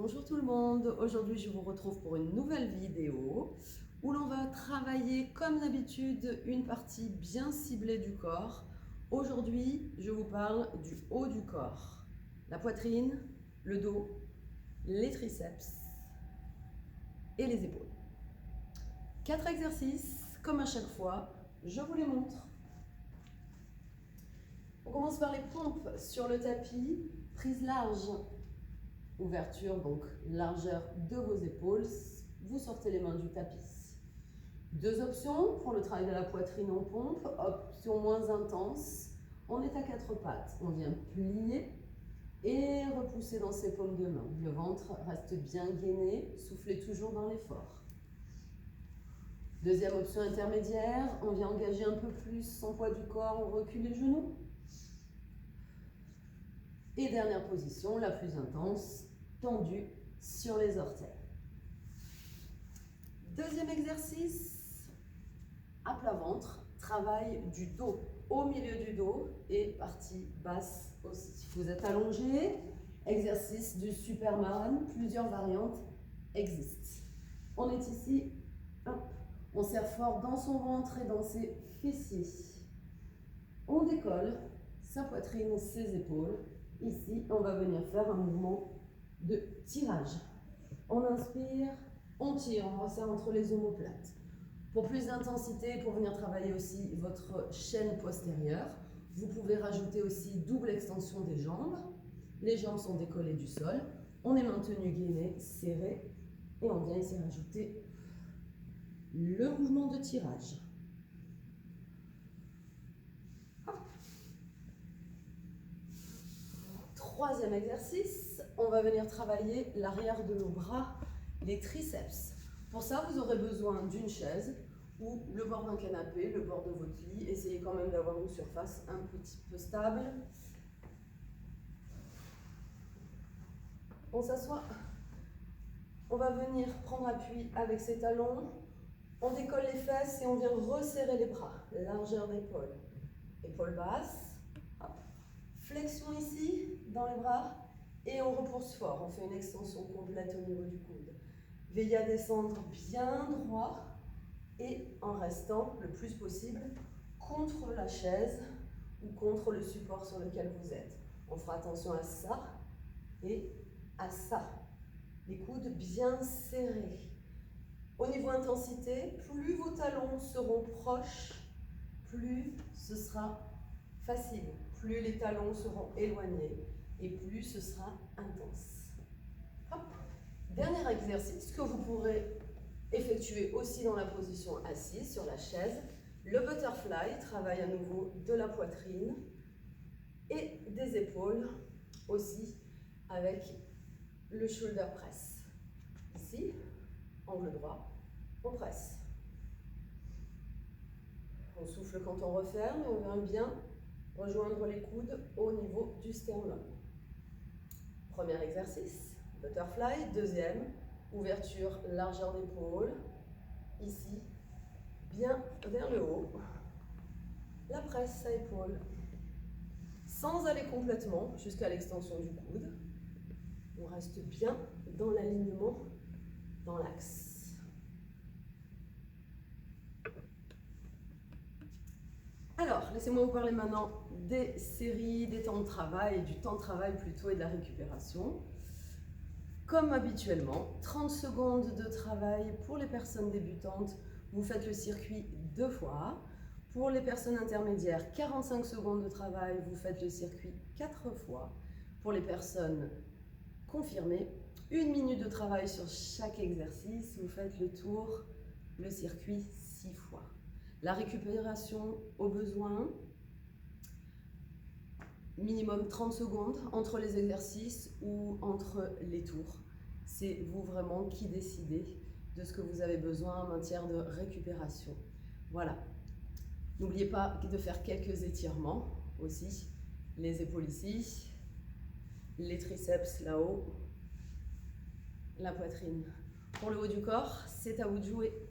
Bonjour tout le monde, aujourd'hui je vous retrouve pour une nouvelle vidéo où l'on va travailler comme d'habitude une partie bien ciblée du corps. Aujourd'hui je vous parle du haut du corps, la poitrine, le dos, les triceps et les épaules. 4 exercices, comme à chaque fois, je vous les montre. On commence par les pompes sur le tapis, prise large. Ouverture, donc largeur de vos épaules, vous sortez les mains du tapis. Deux options pour le travail de la poitrine en pompe. Option moins intense, on est à 4 pattes. On vient plier et repousser dans ses paumes de main. Le ventre reste bien gainé, soufflez toujours dans l'effort. Deuxième option intermédiaire, on vient engager un peu plus son poids du corps, on recule les genoux. Et dernière position, la plus intense, tendu sur les orteils. Deuxième exercice, à plat ventre, travail du dos, au milieu du dos et partie basse aussi. Vous êtes allongé, exercice du Superman, plusieurs variantes existent. On est ici, hop, on serre fort dans son ventre et dans ses fessiers. On décolle sa poitrine, ses épaules. Ici, on va venir faire un mouvement de tirage. On inspire, on tire, on resserre entre les omoplates. Pour plus d'intensité, pour venir travailler aussi votre chaîne postérieure, vous pouvez rajouter aussi double extension des jambes. Les jambes sont décollées du sol. On est maintenu gainé, serré. Et on vient ici rajouter le mouvement de tirage. Troisième exercice, on va venir travailler l'arrière de nos bras, les triceps. Pour ça, vous aurez besoin d'une chaise ou le bord d'un canapé, le bord de votre lit. Essayez quand même d'avoir une surface un petit peu stable. On s'assoit. On va venir prendre appui avec ses talons. On décolle les fesses et on vient resserrer les bras. Largeur d'épaule. Épaule basse. Hop. Flexion ici, dans les bras, et on repousse fort. On fait une extension complète au niveau du coude. Veillez à descendre bien droit et en restant le plus possible contre la chaise ou contre le support sur lequel vous êtes. On fera attention à ça et à ça. Les coudes bien serrés. Au niveau intensité, plus vos talons seront proches, plus ce sera facile. Plus les talons seront éloignés et plus ce sera intense. Hop. Dernier exercice que vous pourrez effectuer aussi dans la position assise sur la chaise. Le butterfly, travaille à nouveau de la poitrine et des épaules aussi avec le shoulder press. Ici, angle droit, on presse. On souffle quand on referme et on vient bien rejoindre les coudes au niveau du sternum. Premier exercice, butterfly. Deuxième, ouverture, largeur d'épaule. Ici, bien vers le haut. La presse à épaule. Sans aller complètement jusqu'à l'extension du coude. On reste bien dans l'alignement, dans l'axe. Alors, laissez-moi vous parler maintenant des séries, des temps de travail, du temps de travail plutôt et de la récupération. Comme habituellement, 30 secondes de travail pour les personnes débutantes, vous faites le circuit 2 fois. Pour les personnes intermédiaires, 45 secondes de travail, vous faites le circuit 4 fois. Pour les personnes confirmées, 1 minute de travail sur chaque exercice, vous faites le tour, le circuit 6 fois. La récupération au besoin, minimum 30 secondes entre les exercices ou entre les tours. C'est vous vraiment qui décidez de ce que vous avez besoin en matière de récupération. Voilà. N'oubliez pas de faire quelques étirements aussi. Les épaules ici, les triceps là-haut, la poitrine. Pour le haut du corps, c'est à vous de jouer.